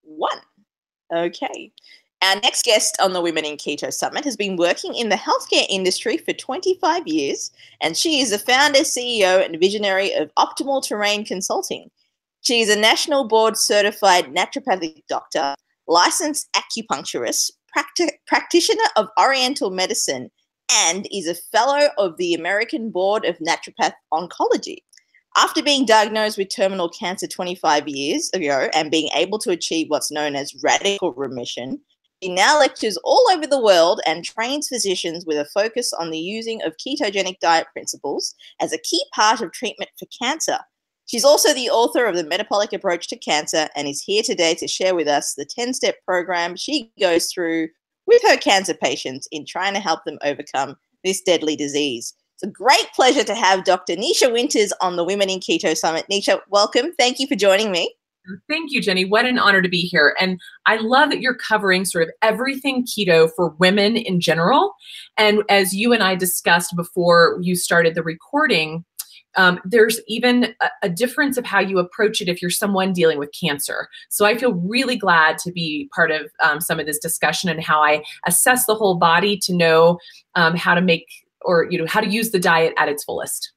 one. Okay. Our next guest on the Women in Keto Summit has been working in the healthcare industry for 25 years, and she is the founder, CEO, and visionary of Optimal Terrain Consulting. She is a national board certified naturopathic doctor, licensed acupuncturist, practitioner of Oriental medicine, and is a fellow of the American Board of Naturopath Oncology. After being diagnosed with terminal cancer 25 years ago and being able to achieve what's known as radical remission, she now lectures all over the world and trains physicians with a focus on the using of ketogenic diet principles as a key part of treatment for cancer. She's also the author of The Metabolic Approach to Cancer and is here today to share with us the 10-step program she goes through with her cancer patients in trying to help them overcome this deadly disease. It's a great pleasure to have Dr. Nasha Winters on the Women in Keto Summit. Nasha, welcome. Thank you for joining me. Thank you, Jenny. What an honor to be here. And I love that you're covering sort of everything keto for women in general. And as you and I discussed before you started the recording, there's even a difference of how you approach it if you're someone dealing with cancer. So I feel really glad to be part of some of this discussion and how I assess the whole body to know how to make or how to use the diet at its fullest.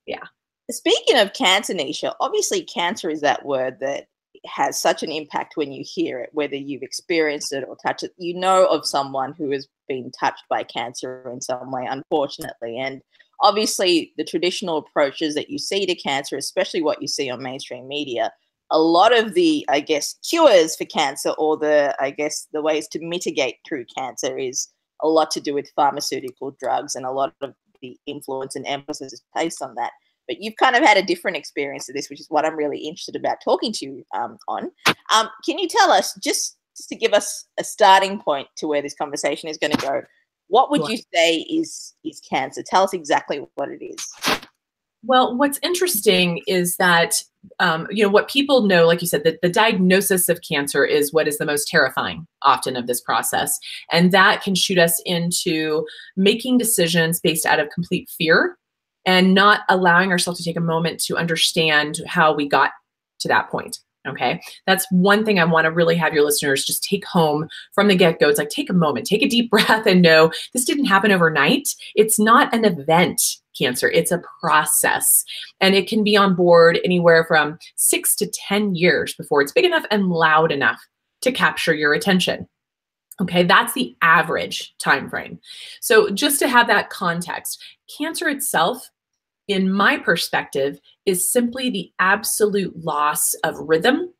Yeah. Speaking of cancer, Nasha, obviously cancer is that word that has such an impact when you hear it, whether you've experienced it or touched it. You know of someone who has been touched by cancer in some way, unfortunately. And obviously the traditional approaches that you see to cancer, especially what you see on mainstream media, a lot of the, I guess, cures for cancer or the ways to mitigate through cancer is a lot to do with pharmaceutical drugs, and a lot of the influence and emphasis is placed on that. But you've kind of had a different experience to this, which is what I'm really interested about talking to you on. Can you tell us, just to give us a starting point to where this conversation is going to go, what would you say is cancer? Tell us exactly what it is. Well, what's interesting is that, what people know, like you said, that the diagnosis of cancer is what is the most terrifying often of this process. And that can shoot us into making decisions based out of complete fear and not allowing ourselves to take a moment to understand how we got to that point. Okay. That's one thing I want to really have your listeners just take home from the get-go. It's like, take a moment, take a deep breath and know this didn't happen overnight. It's not an event, cancer. It's a process. And it can be on board anywhere from 6 to 10 years before it's big enough and loud enough to capture your attention. Okay, that's the average time frame. So just to have that context, cancer itself, in my perspective, is simply the absolute loss of rhythm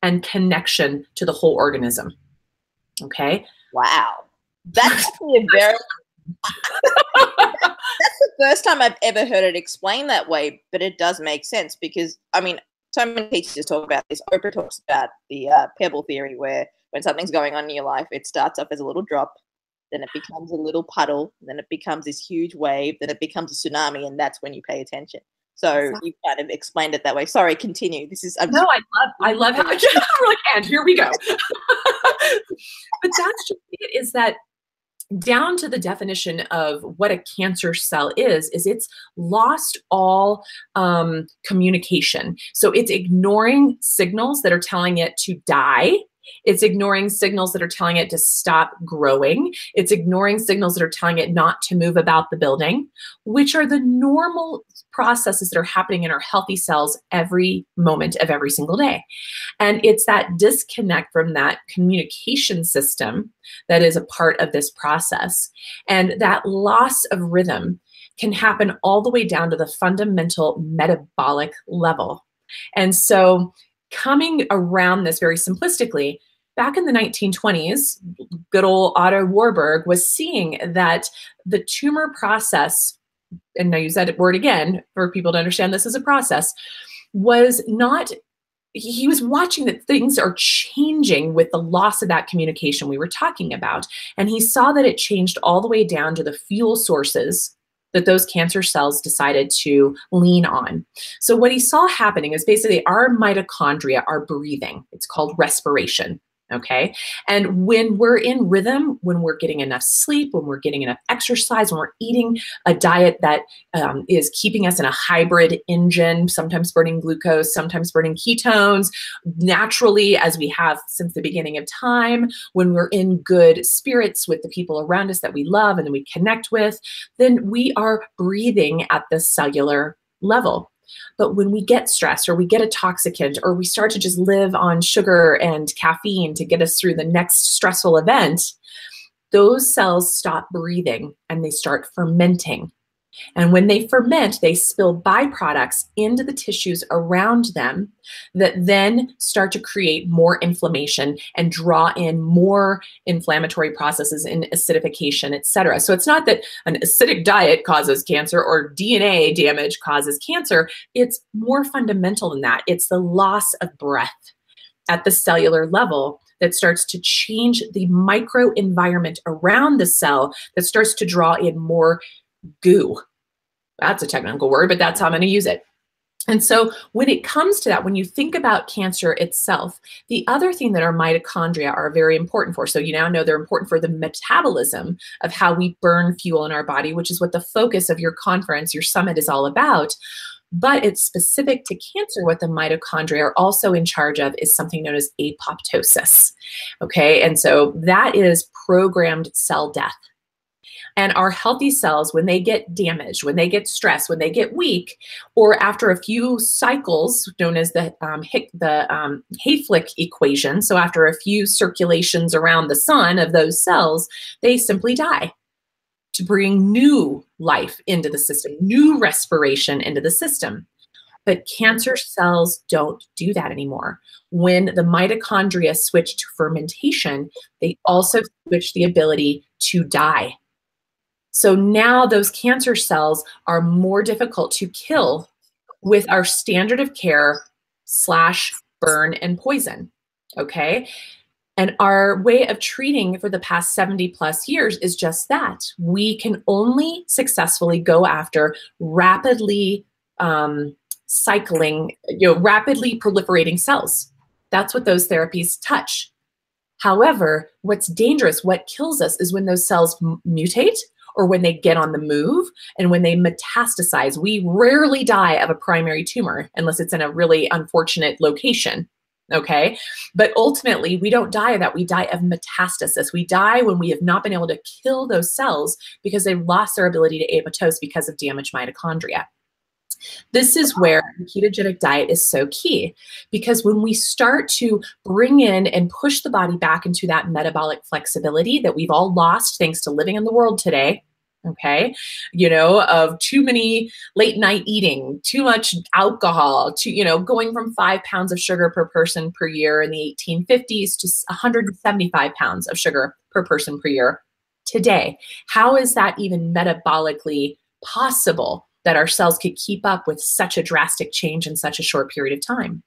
and connection to the whole organism. Okay? Wow. That's actually a very... That's the first time I've ever heard it explained that way, but it does make sense because, I mean, so many teachers talk about this. Oprah talks about the pebble theory, where when something's going on in your life, it starts off as a little drop, then it becomes a little puddle, then it becomes this huge wave, then it becomes a tsunami, and that's when you pay attention. So exactly. You kind of explained it that way. Sorry, continue. This is I love how we're like, and here we go. But that's just it, is that down to the definition of what a cancer cell is it's lost all communication. So it's ignoring signals that are telling it to die. It's ignoring signals that are telling it to stop growing. It's ignoring signals that are telling it not to move about the building, which are the normal processes that are happening in our healthy cells every moment of every single day. And it's that disconnect from that communication system that is a part of this process. And that loss of rhythm can happen all the way down to the fundamental metabolic level. And so coming around this very simplistically, back in the 1920s, good old Otto Warburg was seeing that the tumor process, and I use that word again for people to understand this as a process, was not, he was watching that things are changing with the loss of that communication we were talking about. And he saw that it changed all the way down to the fuel sources that those cancer cells decided to lean on. So what he saw happening is basically our mitochondria are breathing. It's called respiration. Okay. And when we're in rhythm, when we're getting enough sleep, when we're getting enough exercise, when we're eating a diet that is keeping us in a hybrid engine, sometimes burning glucose, sometimes burning ketones, naturally, as we have since the beginning of time, when we're in good spirits with the people around us that we love and that we connect with, then we are breathing at the cellular level. But when we get stressed or we get intoxicant or we start to just live on sugar and caffeine to get us through the next stressful event, those cells stop breathing and they start fermenting. And when they ferment, they spill byproducts into the tissues around them that then start to create more inflammation and draw in more inflammatory processes in acidification, et cetera. So it's not that an acidic diet causes cancer or DNA damage causes cancer. It's more fundamental than that. It's the loss of breath at the cellular level that starts to change the microenvironment around the cell, that starts to draw in more goo. That's a technical word, but that's how I'm going to use it. And so when it comes to that, when you think about cancer itself, the other thing that our mitochondria are very important for, so you now know they're important for the metabolism of how we burn fuel in our body, which is what the focus of your conference, your summit is all about. But it's specific to cancer. What the mitochondria are also in charge of is something known as apoptosis. Okay, and so that is programmed cell death. And our healthy cells, when they get damaged, when they get stressed, when they get weak, or after a few cycles, known as the Hayflick equation, so after a few circulations around the sun of those cells, they simply die to bring new life into the system, new respiration into the system. But cancer cells don't do that anymore. When the mitochondria switch to fermentation, they also switch the ability to die. So now those cancer cells are more difficult to kill with our standard of care / burn and poison, okay? And our way of treating for the past 70 plus years is just that. We can only successfully go after rapidly cycling, rapidly proliferating cells. That's what those therapies touch. However, what's dangerous, what kills us is when those cells mutate, or when they get on the move, and when they metastasize. We rarely die of a primary tumor unless it's in a really unfortunate location, okay? But ultimately, we don't die of that. We die of metastasis. We die when we have not been able to kill those cells because they've lost their ability to apoptose because of damaged mitochondria. This is where the ketogenic diet is so key, because when we start to bring in and push the body back into that metabolic flexibility that we've all lost thanks to living in the world today, okay, of too many late night eating, too much alcohol, going from 5 pounds of sugar per person per year in the 1850s to 175 pounds of sugar per person per year today. How is that even metabolically possible that our cells could keep up with such a drastic change in such a short period of time?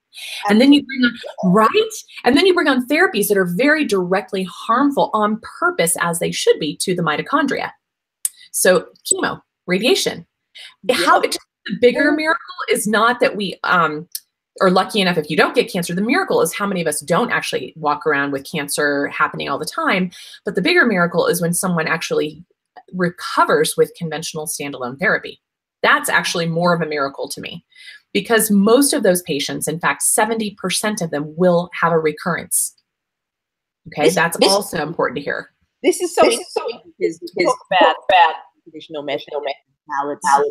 And then you bring on, right? And then you bring on therapies that are very directly harmful on purpose, as they should be, to the mitochondria. So chemo, radiation. The bigger miracle is not that we are lucky enough if you don't get cancer. The miracle is how many of us don't actually walk around with cancer happening all the time. But the bigger miracle is when someone actually recovers with conventional standalone therapy. That's actually more of a miracle to me, because most of those patients, in fact, 70% of them will have a recurrence. Okay, that's also important to hear. This is so interesting because bad traditional method, how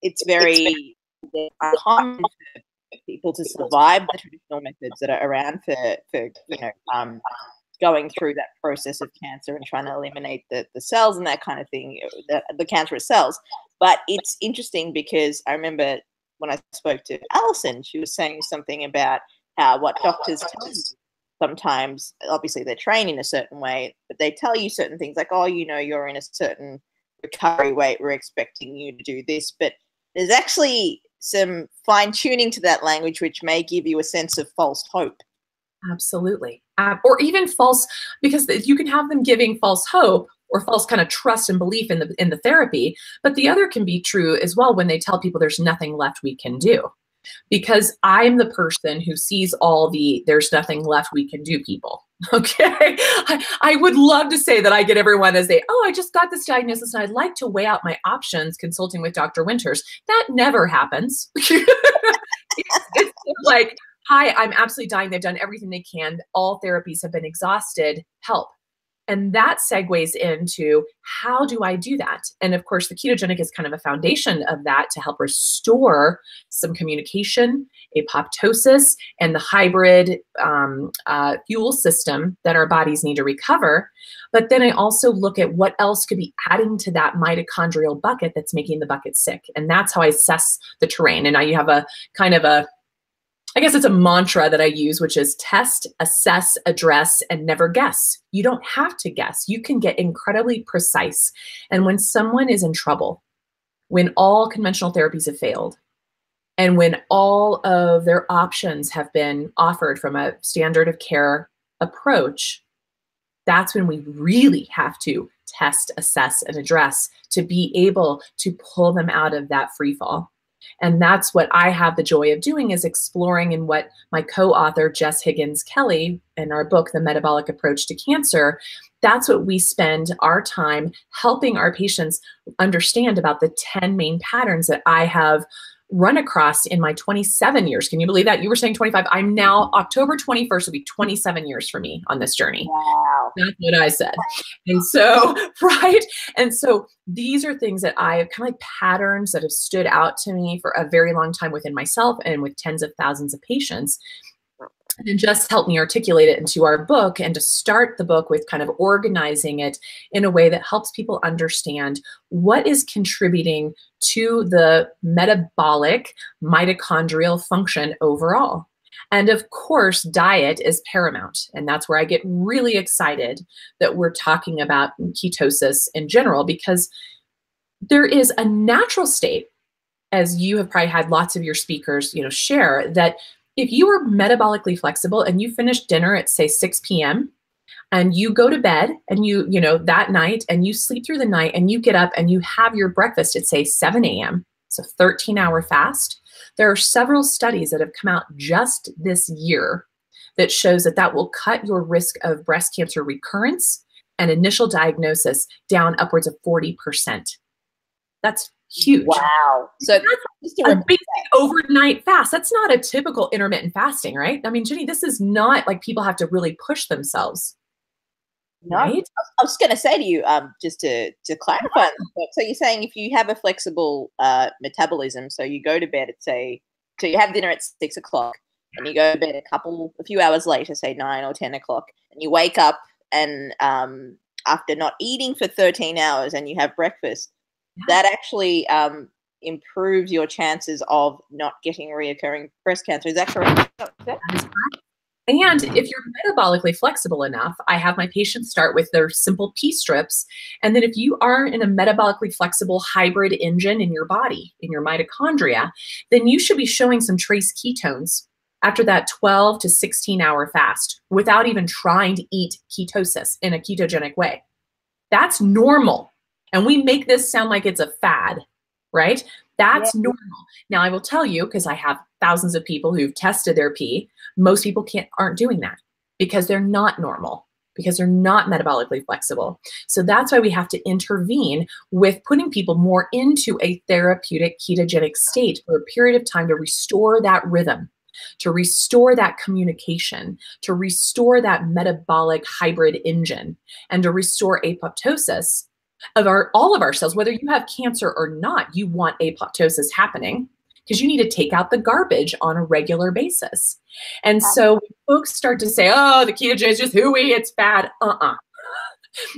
it's very uncommon for people to survive the traditional methods that are around for going through that process of cancer and trying to eliminate the cells and that kind of thing, the cancerous cells. But it's interesting because I remember when I spoke to Alison, she was saying something about how what doctors tell you sometimes, obviously they're trained in a certain way, but they tell you certain things like, oh, you're in a certain recovery weight, we're expecting you to do this. But there's actually some fine tuning to that language, which may give you a sense of false hope. Absolutely. Or even false, because you can have them giving false hope or false kind of trust and belief in the therapy, but the other can be true as well when they tell people there's nothing left we can do. because I'm the person who sees all the there's nothing left we can do people. Okay. I would love to say that I get everyone as I just got this diagnosis and I'd like to weigh out my options consulting with Dr. Winters. That never happens. It's like, hi, I'm absolutely dying. They've done everything they can. All therapies have been exhausted. Help. And that segues into how do I do that? And of course, the ketogenic is kind of a foundation of that to help restore some communication, apoptosis, and the hybrid fuel system that our bodies need to recover. But then I also look at what else could be adding to that mitochondrial bucket that's making the bucket sick. And that's how I assess the terrain. And now you have a kind of I guess it's a mantra that I use, which is test, assess, address, and never guess. You don't have to guess. You can get incredibly precise. And when someone is in trouble, when all conventional therapies have failed, and when all of their options have been offered from a standard of care approach, that's when we really have to test, assess, and address to be able to pull them out of that free fall. And that's what I have the joy of doing, is exploring in what my co-author, Jess Higgins Kelly, in our book, The Metabolic Approach to Cancer, that's what we spend our time helping our patients understand about the 10 main patterns that I have run across in my 27 years. Can you believe that? You were saying 25. I'm now, October 21st will be 27 years for me on this journey. Wow. That's what I said. And so, right. And so these are things that I have kind of like patterns that have stood out to me for a very long time within myself and with tens of thousands of patients. And then just help me articulate it into our book, and to start the book with kind of organizing it in a way that helps people understand what is contributing to the metabolic mitochondrial function overall. And of course, diet is paramount. And that's where I get really excited that we're talking about ketosis in general, because there is a natural state, as you have probably had lots of your speakers, share, that if you are metabolically flexible and you finish dinner at, say, 6 p.m. and you go to bed and that night, and you sleep through the night and you get up and you have your breakfast at, say, 7 a.m., it's a 13-hour fast. There are several studies that have come out just this year that shows that will cut your risk of breast cancer recurrence and initial diagnosis down upwards of 40%. That's huge. Wow. So that's a basic overnight fast. That's not a typical intermittent fasting, right? I mean, Jenny, this is not like people have to really push themselves. No, right? I was going to say to you, just to clarify, so you're saying if you have a flexible metabolism, so you go to bed at, say, so you have dinner at 6 o'clock and you go to bed a few hours later, say 9 or 10 o'clock, and you wake up and after not eating for 13 hours and you have breakfast, that actually improves your chances of not getting reoccurring breast cancer. Is that correct? That is correct. And if you're metabolically flexible enough, I have my patients start with their simple pea strips. And then if you are in a metabolically flexible hybrid engine in your body, in your mitochondria, then you should be showing some trace ketones after that 12 to 16-hour fast without even trying to eat ketosis in a ketogenic way. That's normal. And we make this sound like it's a fad, right? That's normal. Now, I will tell you, because I have thousands of people who've tested their pee, most people aren't doing that because they're not normal, because they're not metabolically flexible. So that's why we have to intervene with putting people more into a therapeutic ketogenic state for a period of time to restore that rhythm, to restore that communication, to restore that metabolic hybrid engine, and to restore apoptosis of all of our cells. Whether you have cancer or not, you want apoptosis happening because you need to take out the garbage on a regular basis. And so when folks start to say, oh, the ketogenic is just hooey, it's bad.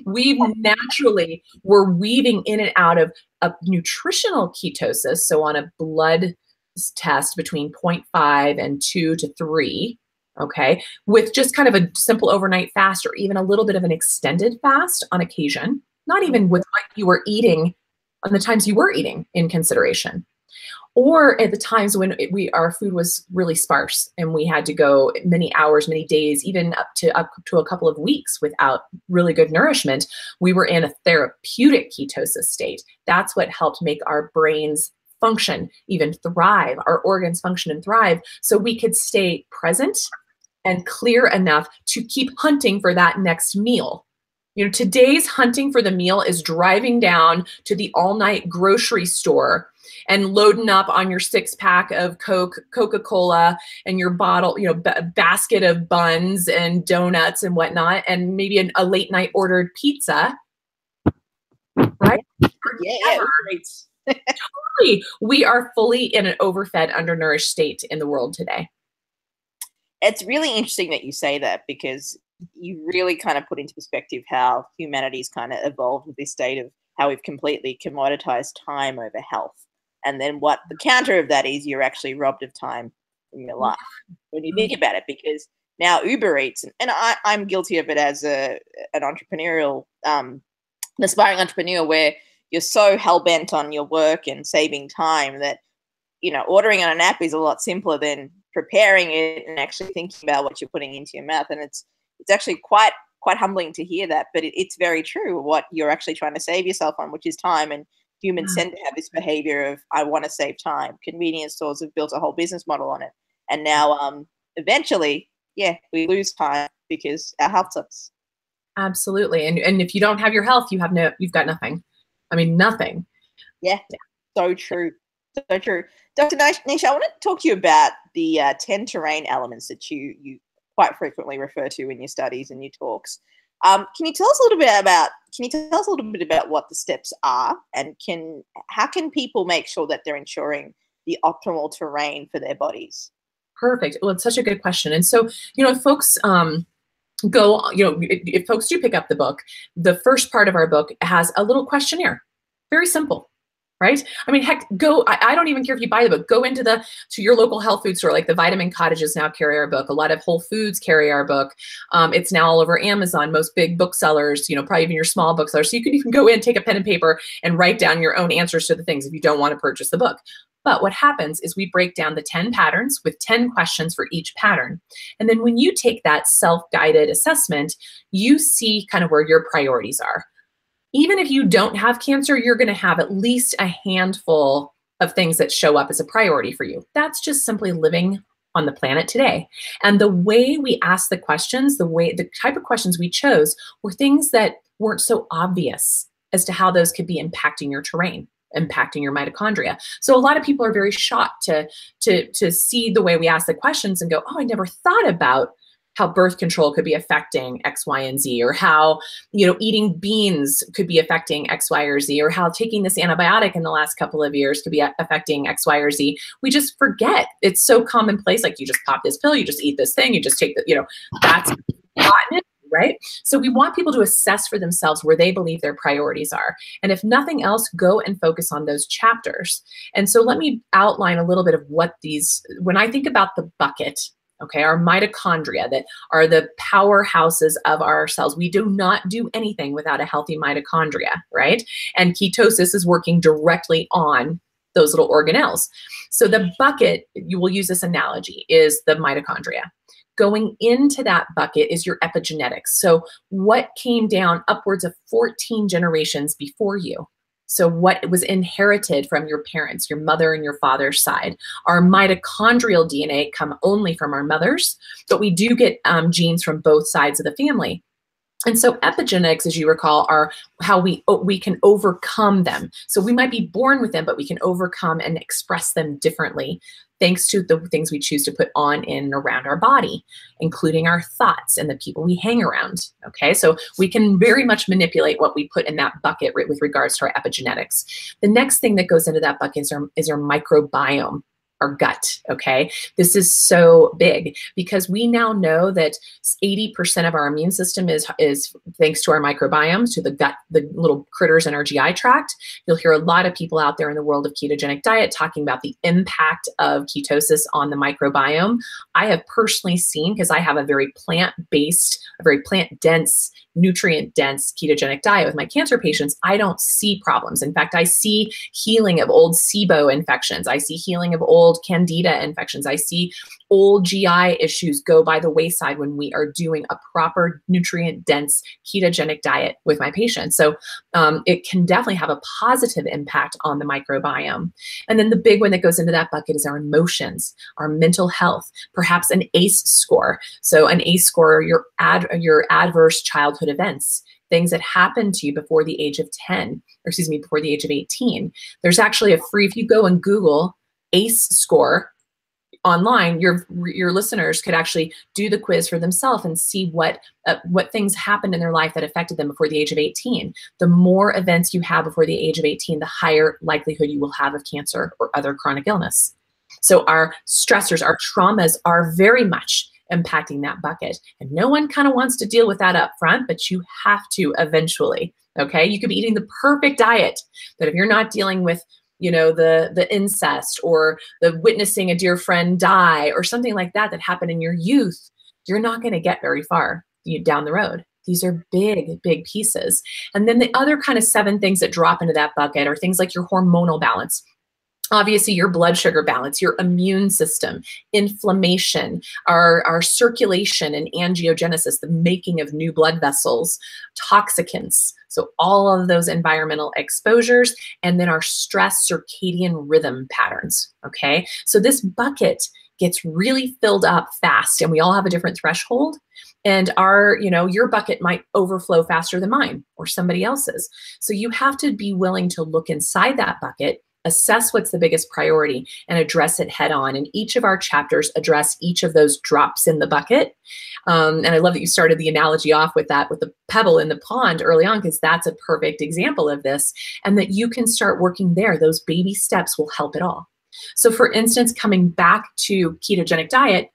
We're weaving in and out of a nutritional ketosis. So on a blood test between 0.5 and 2 to 3, okay, with just kind of a simple overnight fast or even a little bit of an extended fast on occasion, not even with what you were eating on the times you were eating in consideration. Or at the times when our food was really sparse and we had to go many hours, many days, even up to a couple of weeks without really good nourishment, we were in a therapeutic ketosis state. That's what helped make our brains function, even thrive. Our organs function and thrive so we could stay present and clear enough to keep hunting for that next meal. You know, today's hunting for the meal is driving down to the all-night grocery store and loading up on your 6-pack of Coca-Cola and your bottle, you know, basket of buns and donuts and whatnot, and maybe a late night ordered pizza, right? Yeah, Totally. We are fully in an overfed, undernourished state in the world today. It's really interesting that you say that, because you really kind of put into perspective how humanity's kind of evolved with this state of how we've completely commoditized time over health. And then what the counter of that is, you're actually robbed of time in your life when you think about it, because now Uber Eats, and I'm guilty of it as an entrepreneurial, an aspiring entrepreneur, where you're so hell-bent on your work and saving time that, you know, ordering on an app is a lot simpler than preparing it and actually thinking about what you're putting into your mouth. And it's actually quite humbling to hear that, but it's very true what you're actually trying to save yourself on, which is time. And humans tend to have this behavior of, I want to save time. Convenience stores have built a whole business model on it. And now eventually, yeah, we lose time because our health sucks. Absolutely. And if you don't have your health, you've got nothing. I mean, nothing. Yeah. So true. So true. Dr. Nasha, I want to talk to you about the 10 terrain elements that you quite frequently refer to in your studies and your talks. Can you tell us a little bit about what the steps are, and how can people make sure that they're ensuring the optimal terrain for their bodies? Perfect. Well, it's such a good question. And so, you know, folks if folks do pick up the book, the first part of our book has a little questionnaire. Very simple. Right? I mean, heck, I don't even care if you buy the book, go to your local health food store, like the Vitamin Cottages now carry our book. A lot of Whole Foods carry our book. It's now all over Amazon, most big booksellers, you know, probably even your small booksellers. So you can even go in, take a pen and paper and write down your own answers to the things if you don't want to purchase the book. But what happens is we break down the 10 patterns with 10 questions for each pattern. And then when you take that self-guided assessment, you see kind of where your priorities are. Even if you don't have cancer, you're going to have at least a handful of things that show up as a priority for you. That's just simply living on the planet today. And the way we ask the questions, the type of questions we chose were things that weren't so obvious as to how those could be impacting your terrain, impacting your mitochondria. So a lot of people are very shocked to see the way we ask the questions and go, oh, I never thought about how birth control could be affecting X, Y, and Z, or how, you know, eating beans could be affecting X, Y, or Z, or how taking this antibiotic in the last couple of years could be affecting X, Y, or Z. We just forget. It's so commonplace. Like, you just pop this pill, you just eat this thing, you just take the, you know, that's right? So we want people to assess for themselves where they believe their priorities are. And if nothing else, go and focus on those chapters. And so let me outline a little bit of what when I think about the bucket, okay, our mitochondria that are the powerhouses of our cells. We do not do anything without a healthy mitochondria, right? And ketosis is working directly on those little organelles. So the bucket, you will use this analogy, is the mitochondria. Going into that bucket is your epigenetics. So what came down upwards of 14 generations before you? So what was inherited from your parents, your mother and your father's side. Our mitochondrial DNA come only from our mothers, but we do get genes from both sides of the family. And so epigenetics, as you recall, are how we can overcome them. So we might be born with them, but we can overcome and express them differently thanks to the things we choose to put on in and around our body, including our thoughts and the people we hang around. Okay, so we can very much manipulate what we put in that bucket with regards to our epigenetics. The next thing that goes into that bucket is our microbiome. Our gut, okay? This is so big because we now know that 80% of our immune system is thanks to our microbiome, to the gut, the little critters in our GI tract. You'll hear a lot of people out there in the world of ketogenic diet talking about the impact of ketosis on the microbiome. I have personally seen, because I have a very plant-based, a very plant-dense, nutrient-dense ketogenic diet with my cancer patients, I don't see problems. In fact, I see healing of old SIBO infections. I see healing of old old candida infections. I see old GI issues go by the wayside when we are doing a proper nutrient-dense ketogenic diet with my patients. So it can definitely have a positive impact on the microbiome. And then the big one that goes into that bucket is our emotions, our mental health, perhaps an ACE score. So an ACE score, your adverse childhood events, things that happened to you before the age of 10, or excuse me, before the age of 18. There's actually a free, if you go and Google ACE score online, your listeners could actually do the quiz for themselves and see what things happened in their life that affected them before the age of 18. The more events you have before the age of 18, the higher likelihood you will have of cancer or other chronic illness. So our stressors, our traumas are very much impacting that bucket. And no one kind of wants to deal with that up front, but you have to eventually, okay? You could be eating the perfect diet, but if you're not dealing with, you know, the incest or the witnessing a dear friend die or something like that that happened in your youth, you're not going to get very far down the road. These are big, big pieces. And then the other kind of 7 things that drop into that bucket are things like your hormonal balance. Obviously, your blood sugar balance, your immune system, inflammation, our circulation and angiogenesis, the making of new blood vessels, toxicants. So all of those environmental exposures, and then our stress circadian rhythm patterns, okay? So this bucket gets really filled up fast, and we all have a different threshold. And your bucket might overflow faster than mine or somebody else's. So you have to be willing to look inside that bucket, assess what's the biggest priority, and address it head on. And each of our chapters address each of those drops in the bucket. And I love that you started the analogy off with that, with the pebble in the pond early on, because that's a perfect example of this. And that you can start working there. Those baby steps will help it all. So for instance, coming back to ketogenic diet,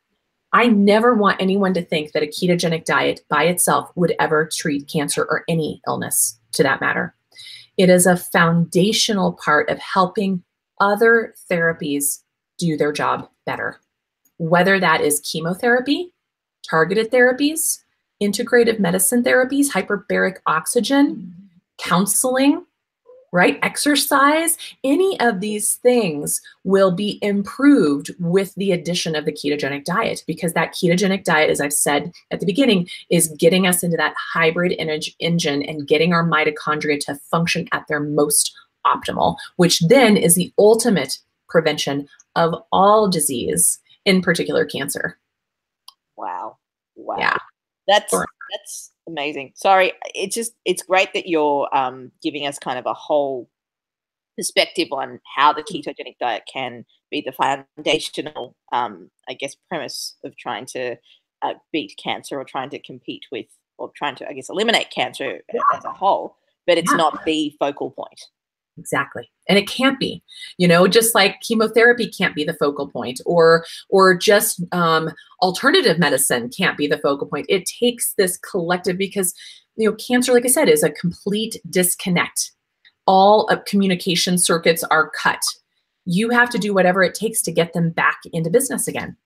I never want anyone to think that a ketogenic diet by itself would ever treat cancer or any illness to that matter. It is a foundational part of helping other therapies do their job better, whether that is chemotherapy, targeted therapies, integrative medicine therapies, hyperbaric oxygen, counseling, right? Exercise, any of these things will be improved with the addition of the ketogenic diet, because that ketogenic diet, as I've said at the beginning, is getting us into that hybrid engine and getting our mitochondria to function at their most optimal, which then is the ultimate prevention of all disease, in particular cancer. Wow. Wow. Yeah. That's amazing. Sorry, it's great that you're giving us kind of a whole perspective on how the ketogenic diet can be the foundational, I guess, premise of trying to beat cancer or trying to compete with, or trying to, I guess, eliminate cancer as a whole, but it's not the focal point. Exactly. And it can't be, just like chemotherapy can't be the focal point, or just alternative medicine can't be the focal point. It takes this collective, because, cancer, like I said, is a complete disconnect. All of communication circuits are cut. You have to do whatever it takes to get them back into business again.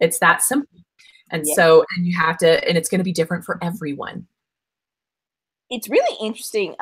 It's that simple. And so, and you have to, and it's going to be different for everyone. It's really interesting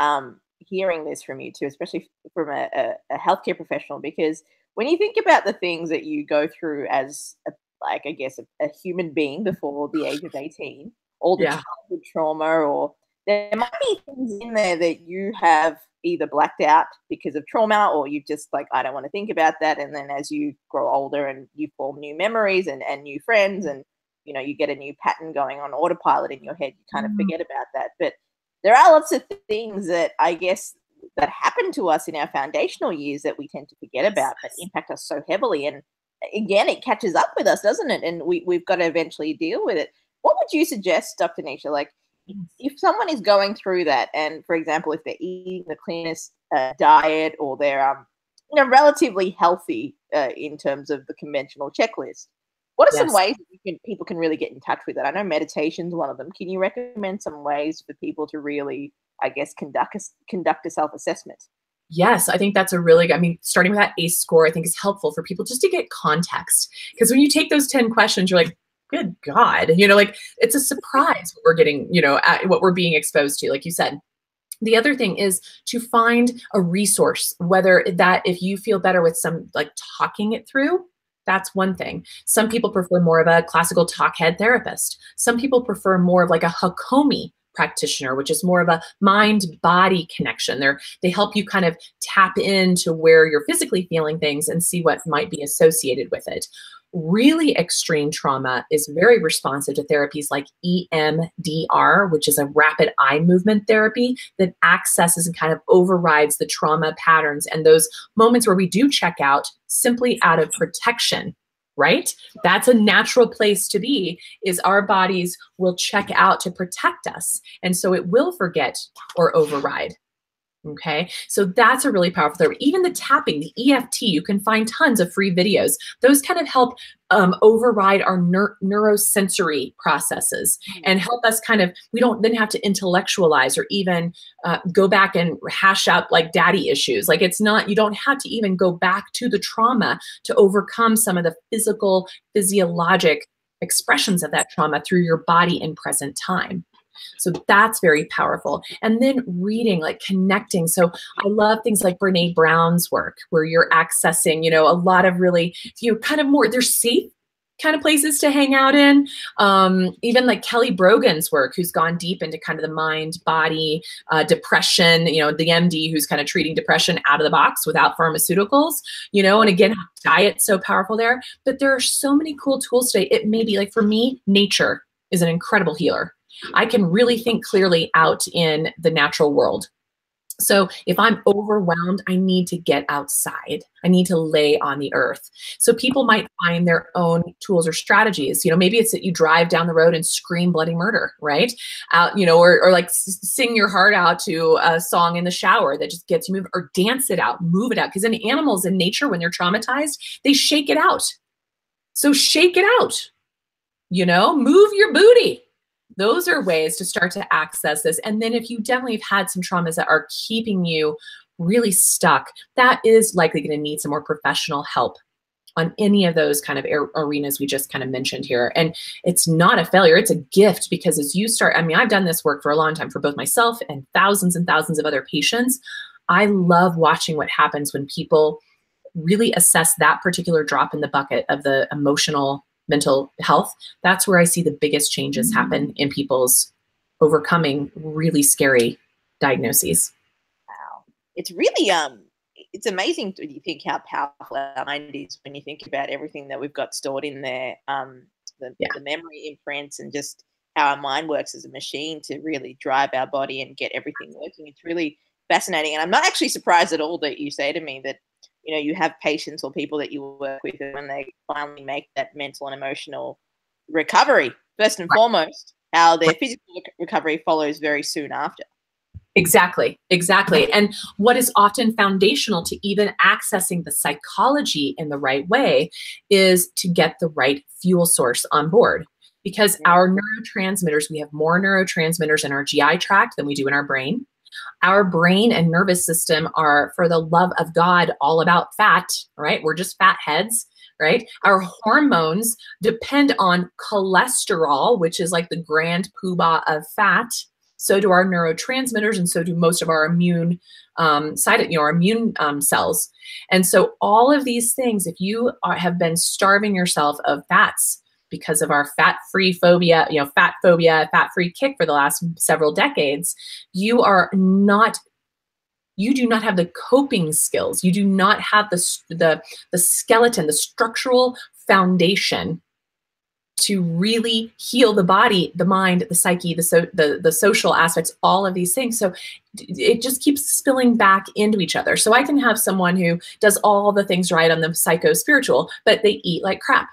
hearing this from you too, especially from a healthcare professional, because when you think about the things that you go through as a human being before the age of 18, all the childhood trauma, or there might be things in there that you have either blacked out because of trauma, or you just I don't want to think about that. And then as you grow older and you form new memories and new friends, and you get a new pattern going on autopilot in your head, you kind of forget about that. But there are lots of things that I guess that happen to us in our foundational years that we tend to forget about, but impact us so heavily. And again, it catches up with us, doesn't it? And we've got to eventually deal with it. What would you suggest, Dr. Nasha? If someone is going through that, and for example, if they're eating the cleanest diet, or they're relatively healthy in terms of the conventional checklist, what are some ways that people can really get in touch with it? I know meditation is one of them. Can you recommend some ways for people to really, I guess, conduct a self-assessment? Yes, I think that's a really good, starting with that ACE score, I think is helpful for people just to get context. Because when you take those 10 questions, you're like, good God, it's a surprise what we're getting, at what we're being exposed to, like you said. The other thing is to find a resource, whether that if you feel better with some talking it through, That's one thing. Some people prefer more of a classical talk head therapist. Some people prefer more of like a Hakomi practitioner, which is more of a mind-body connection. They help you kind of tap into where you're physically feeling things and see what might be associated with it. Really extreme trauma is very responsive to therapies like EMDR, which is a rapid eye movement therapy that accesses and kind of overrides the trauma patterns and those moments where we do check out simply out of protection, right? That's a natural place to be, is our bodies will check out to protect us. And so it will forget or override. Okay, so that's a really powerful therapy. Even the tapping, the EFT, you can find tons of free videos. Those kind of help override our neurosensory processes and help us kind of, we don't then have to intellectualize or even go back and hash out like daddy issues. Like it's not, you don't have to even go back to the trauma to overcome some of the physiologic expressions of that trauma through your body in present time. So that's very powerful. And then reading, like connecting. So I love things like Brene Brown's work, where you're accessing, you know, a lot of really, you know, kind of more, they're safe kind of places to hang out in. Even like Kelly Brogan's work, who's gone deep into kind of the mind, body, depression, you know, the MD who's kind of treating depression out of the box without pharmaceuticals, you know, and again, diet's so powerful there. But there are so many cool tools today. It may be like, for me, nature is an incredible healer. I can really think clearly out in the natural world. So if I'm overwhelmed, I need to get outside. I need to lay on the earth. So people might find their own tools or strategies. You know, maybe it's that you drive down the road and scream bloody murder, right? Out, you know, or like sing your heart out to a song in the shower that just gets you moving, or dance it out, move it out. Because in animals in nature, when they're traumatized, they shake it out. So shake it out, you know, move your booty. Those are ways to start to access this. And then if you definitely have had some traumas that are keeping you really stuck, that is likely going to need some more professional help on any of those kind of arenas we just kind of mentioned here. And it's not a failure, it's a gift, because as you start, I mean, I've done this work for a long time for both myself and thousands of other patients. I love watching what happens when people really assess that particular drop in the bucket of the emotional mental health. That's where I see the biggest changes happen in people's overcoming really scary diagnoses. Wow. It's really, it's amazing when you think how powerful our mind is when you think about everything that we've got stored in there, the memory imprints and just how our mind works as a machine to really drive our body and get everything working. It's really fascinating. And I'm not actually surprised at all that you say to me that, you know, you have patients or people that you work with, and when they finally make that mental and emotional recovery, first and foremost, how their physical recovery follows very soon after. Exactly. And what is often foundational to even accessing the psychology in the right way is to get the right fuel source on board. Because our neurotransmitters, we have more neurotransmitters in our GI tract than we do in our brain. Our brain and nervous system are, for the love of God, all about fat, right? We're just fat heads, right? Our hormones depend on cholesterol, which is like the grand poobah of fat. So do our neurotransmitters, and so do most of our immune cells. And so all of these things, if you have been starving yourself of fats because of our fat-free phobia, you know, fat phobia, fat-free kick for the last several decades, you do not have the coping skills. You do not have the skeleton, the structural foundation to really heal the body, the mind, the psyche, the social aspects, all of these things. So it just keeps spilling back into each other. So I can have someone who does all the things right on the psycho-spiritual, but they eat like crap.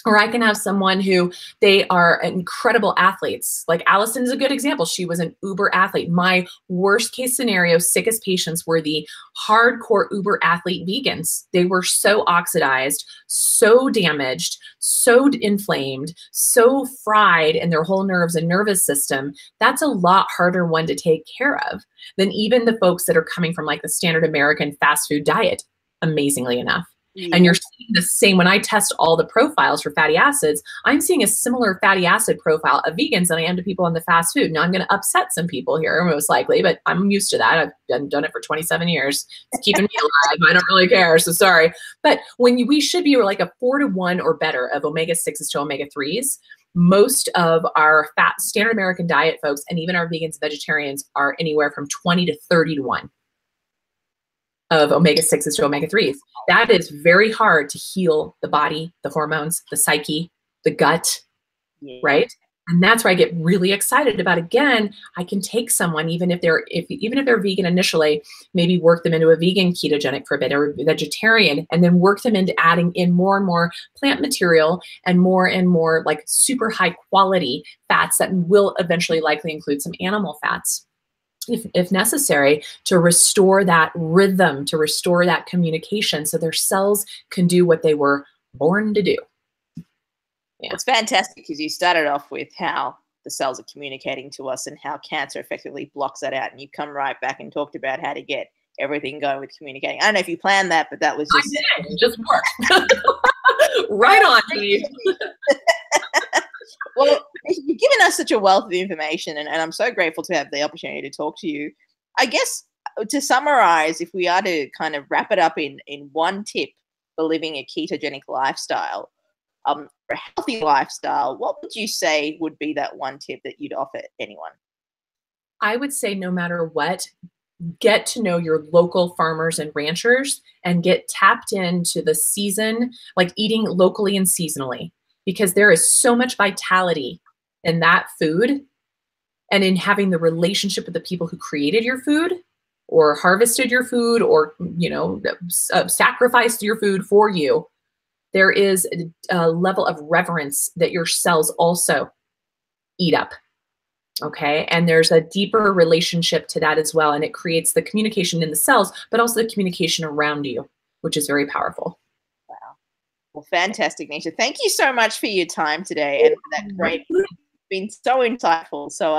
Or I can have someone who they are incredible athletes. Like Allison is a good example. She was an uber athlete. My worst case scenario, sickest patients were the hardcore uber athlete vegans. They were so oxidized, so damaged, so inflamed, so fried in their whole nerves and nervous system. That's a lot harder one to take care of than even the folks that are coming from like the standard American fast food diet, amazingly enough. And you're seeing the same, when I test all the profiles for fatty acids, I'm seeing a similar fatty acid profile of vegans than I am to people on the fast food. Now I'm going to upset some people here, most likely, but I'm used to that. I've done it for 27 years. It's keeping me alive. I don't really care. So sorry. But we should be like a 4-to-1 or better of omega-6s to omega-3s. Most of our standard American diet folks, and even our vegans and vegetarians, are anywhere from 20 to 30-to-1 of omega-6s to omega-3s. That is very hard to heal the body, the hormones, the psyche, the gut, right? And that's where I get really excited about, again, I can take someone, even if they're vegan initially, maybe work them into a vegan ketogenic for a bit, or vegetarian, and then work them into adding in more and more plant material and more like super high quality fats that will eventually likely include some animal fats, if necessary, to restore that rhythm, to restore that communication so their cells can do what they were born to do. Yeah. It's fantastic because you started off with how the cells are communicating to us and how cancer effectively blocks that out. And you come right back and talked about how to get everything going with communicating. I don't know if you planned that, but that was just... I did. It just worked. Right on, Steve. Well, you've given us such a wealth of information, and I'm so grateful to have the opportunity to talk to you. I guess to summarize, if we are to kind of wrap it up in one tip for living a ketogenic lifestyle, for a healthy lifestyle, what would you say would be that one tip that you'd offer anyone? I would say, no matter what, get to know your local farmers and ranchers and get tapped into the season, like eating locally and seasonally, because there is so much vitality in that food and in having the relationship with the people who created your food or harvested your food or, sacrificed your food for you. There is a level of reverence that your cells also eat up. Okay. And there's a deeper relationship to that as well. And it creates the communication in the cells, but also the communication around you, which is very powerful. Wow. Well, fantastic, Nasha. Thank you so much for your time today and for that great, it's been so insightful. So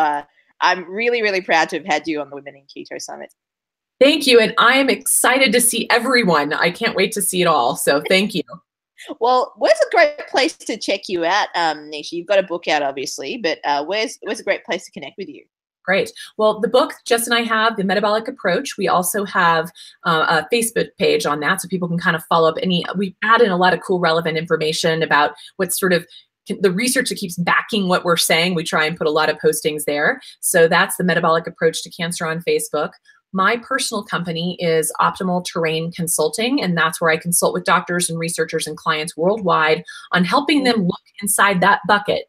I'm really, really proud to have had you on the Women in Keto Summit. Thank you. And I am excited to see everyone. I can't wait to see it all. So thank you. Well, where's a great place to check you out, Nasha? You've got a book out, obviously, but where's a great place to connect with you? Great. Well, the book Jess and I have, The Metabolic Approach. We also have a Facebook page on that, so people can kind of follow up we add in a lot of cool, relevant information about what's sort of the research that keeps backing what we're saying. We try and put a lot of postings there. So that's The Metabolic Approach to Cancer on Facebook. My personal company is Optimal Terrain Consulting, and that's where I consult with doctors and researchers and clients worldwide on helping them look inside that bucket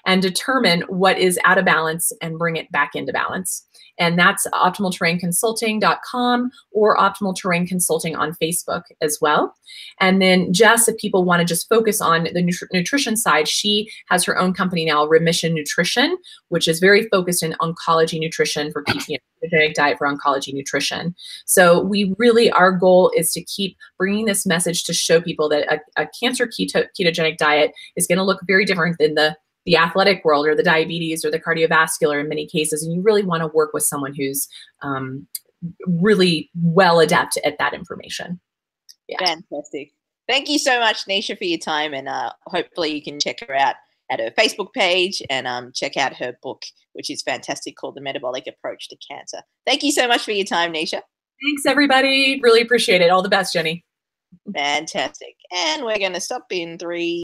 and determine what is out of balance and bring it back into balance. And that's optimalterrainconsulting.com or Optimal Terrain Consulting on Facebook as well. And then Jess, if people want to just focus on the nutrition side, she has her own company now, Remission Nutrition, which is very focused in oncology nutrition for ketogenic diet for oncology nutrition. So we really, our goal is to keep bringing this message to show people that a cancer ketogenic diet is going to look very different than the athletic world or the diabetes or the cardiovascular in many cases. And you really want to work with someone who's really well adept at that information. Yeah. Fantastic. Thank you so much, Nasha, for your time. And hopefully you can check her out at her Facebook page and check out her book, which is fantastic, called The Metabolic Approach to Cancer. Thank you so much for your time, Nasha. Thanks, everybody. Really appreciate it. All the best, Jenny. Fantastic. And we're going to stop in 3,